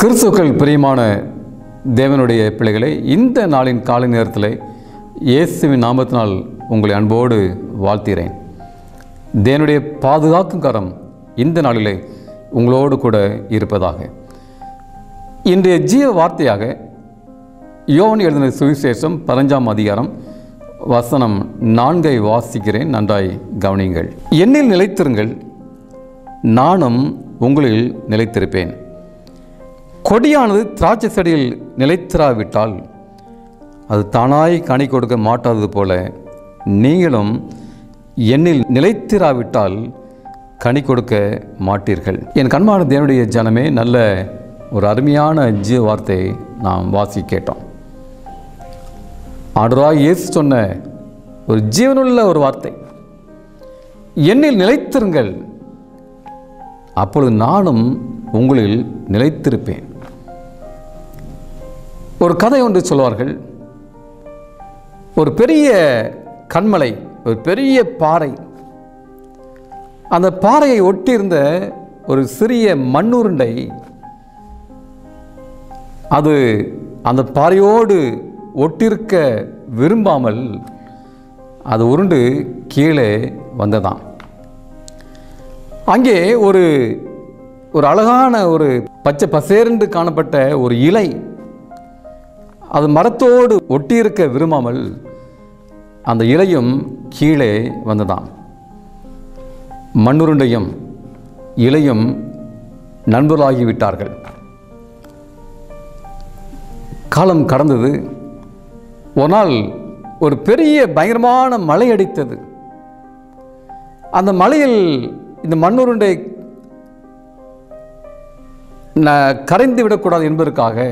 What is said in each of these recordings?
கிறிஸ்துவுக்குள் பிரியமான தேவனுடைய பிள்ளைகளை, இந்த நாளின் காலை நேரத்தில் இயேசுவின் நாமத்தினால் உங்களை அன்போடு வாழ்த்துகிறேன். தேவனுடைய பாதுகாக்கும் கரம் இந்த நாளிலே உங்களோடு கூட இருப்பதாக. இன்றைய ஜீவ வார்த்தையாக யோவான் எழுதின சுவிசேஷம் 15ஆம் அதிகாரம் வசனம் 4 வாசிக்கிறேன். நன்றாய் கவனியுங்கள். என்னில் நிலைத்திருங்கள், நானும் உங்களில் நிலைத்திருப்பேன். கொடியானது திராட்சை செடியில் நிலைத்திராவிட்டால் அது தானாய் கனி கொடுக்க மாட்டாதது போல, நீங்களும் என்னில் நிலைத்திராவிட்டால் கனி கொடுக்க மாட்டீர்கள். என் கண்மான தேவனுடைய ஜனமே, நல்ல ஒரு அருமையான ஜீவ வார்த்தையை நாம் வாசி கேட்டோம். ஆண்டவராகிய இயேசு சொன்ன ஒரு ஜீவனுள்ள ஒரு வார்த்தை, என்னில் நிலைத்திருங்கள், அப்பொழுது நானும் உங்களில் நிலைத்திருப்பேன். ஒரு கதை ஒன்று சொல்வார்கள். ஒரு பெரிய கண்மலை, ஒரு பெரிய பாறை, அந்த பாறையை ஒட்டியிருந்த ஒரு சிறிய மண்ணுருண்டை அது அந்த பாறையோடு ஒட்டிருக்க விரும்பாமல் அது உருண்டு கீழே வந்ததாம். அங்கே ஒரு அழகான ஒரு பச்சை பசேரென்று காணப்பட்ட ஒரு இலை அது மரத்தோடு ஒட்டியிருக்க விரும்பாமல் அந்த இலையும் கீழே வந்ததாம். மண்ணுருண்டையும் இலையும் நண்பர்களாகிவிட்டார்கள். காலம் கடந்தது. ஒரு நாள் ஒரு பெரிய பயங்கரமான மழை அடித்தது. அந்த மழையில் இந்த மண்ணுருண்டை கரைந்து விடக்கூடாது என்பதற்காக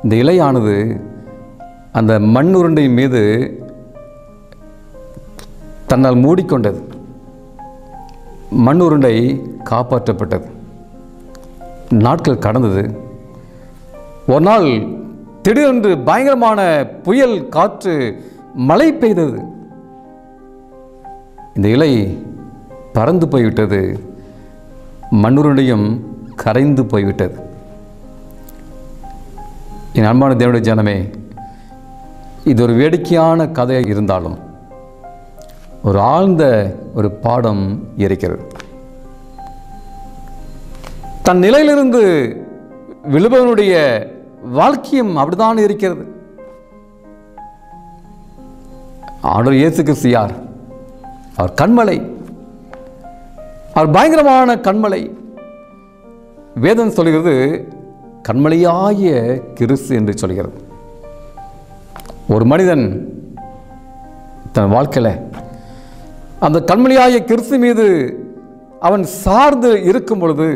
இந்த இலையானது அந்த மண்ணுருண்டை மீது தன்னால் மூடிக்கொண்டது. மண்ணுருண்டை காப்பாற்றப்பட்டது. நாட்கள் கடந்தது. ஒரு நாள் திடீரென்று பயங்கரமான புயல், காற்று, மழை பெய்தது. இந்த இலை பறந்து போய்விட்டது. மண்ணுருண்டையும் கரைந்து போய்விட்டது. என் அன்பான தேவனுடைய ஜனமே, இது ஒரு வேடிக்கையான கதை இருந்தாலும் ஒரு ஆழ்ந்த ஒரு பாடம் இருக்கிறது. தன் நிலையிலிருந்து விழுபவனுடைய வாழ்க்கையும் அப்படித்தான் இருக்கிறது. ஆண்டவர் இயேசு கிறிஸ்து யார்? அவர் கண்மலை. அவர் பயங்கரமான கண்மலை. வேதம் சொல்கிறது கண்மலையாகிய கிறிஸ்து என்று சொல்கிறது. ஒரு மனிதன் தன் வாழ்க்கையில் அந்த கண்மலையாகிய கிறிஸ்து மீது அவன் சார்ந்து இருக்கும் பொழுது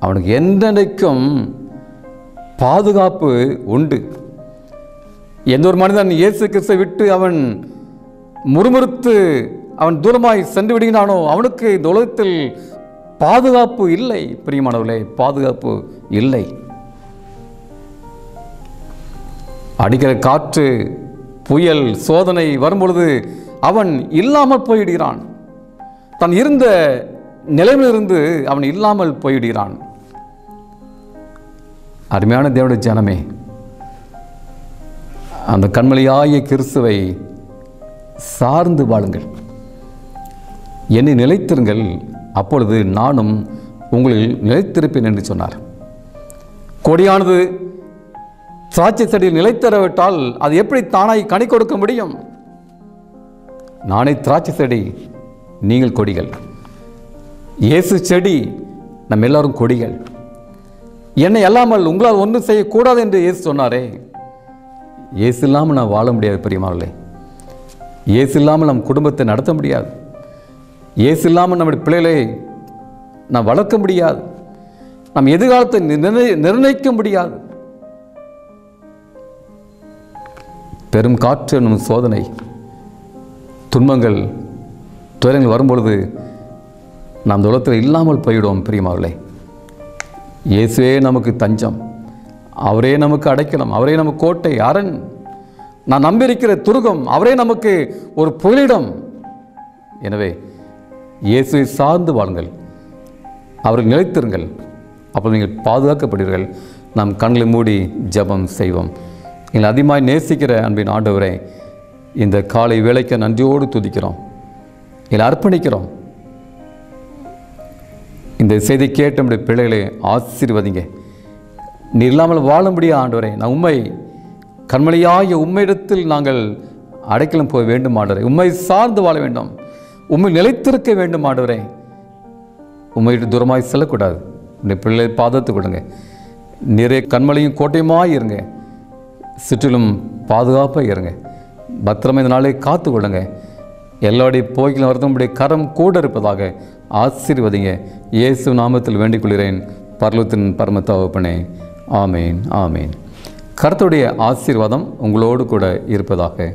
அவனுக்கு என்றைக்கும் பாதுகாப்பு உண்டு. எந்த ஒரு மனிதன் இயேசு கிறிஸ்துவை விட்டு அவன் முறுமுறுத்து அவன் தூரமாய் சென்று விடுகிறானோ அவனுக்கு இந்த உலகத்தில் பாதுகாப்பு இல்லை. பிரியமானவர்களே, பாதுகாப்பு இல்லை. அடிக்கிற காற்று, புயல், சோதனை வரும்பொழுது அவன் இல்லாமல் போயிடுகிறான். தன் இருந்த நிலையிலிருந்து அவன் இல்லாமல் போயிடுகிறான். அருமையான தேவனுடைய ஜனமே, அந்த கண்மலையாகிய கிறிஸ்துவை சார்ந்து வாழுங்கள். என்னை நிலைத்திருங்கள், அப்பொழுது நானும் உங்களில் நிலைத்திருப்பேன் என்று சொன்னார். கொடியானது திராட்சை செடியில் நிலைத்தரவிட்டால் அது எப்படி தானாய் கனி கொடுக்க முடியும்? நானே திராட்சை செடி, நீங்கள் கொடிகள். இயேசு செடி, நம்ம எல்லாரும் கொடிகள். என்னை அல்லாமல் உங்களால் ஒன்றும் செய்யக்கூடாது என்று இயேசு சொன்னாரே. இயேசு இல்லாமல் நான் வாழ முடியாது. பிரியமானவர்களே, இயேசு இல்லாமல் நம் குடும்பத்தை நடத்த முடியாது. இயேசு இல்லாமல் நம்முடைய பிள்ளைகளை நாம் வளர்க்க முடியாது. நம் எதிர்காலத்தை நிர்ணயிக்க முடியாது. பெரும் காற்று என்னும் சோதனை, துன்பங்கள், துயரங்கள் வரும்பொழுது நாம் உலகத்தில் இல்லாமல் போய்விடுவோம். பிரியமானவர்களே, இயேசுவே நமக்கு தஞ்சம், அவரே நமக்கு அடைக்கலம், அவரே நமக்கு கோட்டை, அரண், நான் நம்பியிருக்கிற துருகம், அவரே நமக்கு ஒரு புகலிடம். எனவே இயேசுவை சார்ந்து வாழுங்கள், அவர்கள் நிலைத்திருங்கள். அப்போ நீங்கள் பாதுகாக்கப்படுவீர்கள். நாம் கண்களை மூடி ஜெபம் செய்வோம். எங்களை அதிகமாக நேசிக்கிற அன்பின் ஆண்டவரே, இந்த காலை வேளைக்கு நன்றியோடு துதிக்கிறோம், எங்களை அர்ப்பணிக்கிறோம். இந்த செய்தி கேட்ட நம்முடைய பிள்ளைகளை ஆசீர்வதிங்க. நீ இல்லாமல் வாழ முடியாது ஆண்டவரே. நான் உண்மை கண்மலையாகிய உண்மையிடத்தில் நாங்கள் அடைக்கலம் போக வேண்டும் ஆண்டவரே. உண்மை சார்ந்து வாழ வேண்டும், உண்மை நிலைத்திருக்க வேண்டும் ஆண்டவரே. உண்மையிட்டு தூரமாய் செல்லக்கூடாது. உடைய பிள்ளை பாதத்து கொடுங்க. நிறைய கண்மலையும் கோட்டையுமாய் இருங்க. சுற்றிலும் பாதுகாப்பாக இருங்க. பத்திரமா இந்த நாளை காத்து கொள்ளுங்க. எல்லாருடைய போய்களும் வரதும் நம்முடைய கரம் கூட இருப்பதாக ஆசீர்வதிங்க. இயேசு நாமத்தில் வேண்டிக் கொள்கிறேன் பரலோகத்தின் பரம தகப்பனே. ஆமேன், ஆமேன். கர்த்தருடைய ஆசீர்வாதம் உங்களோடு கூட இருப்பதாக.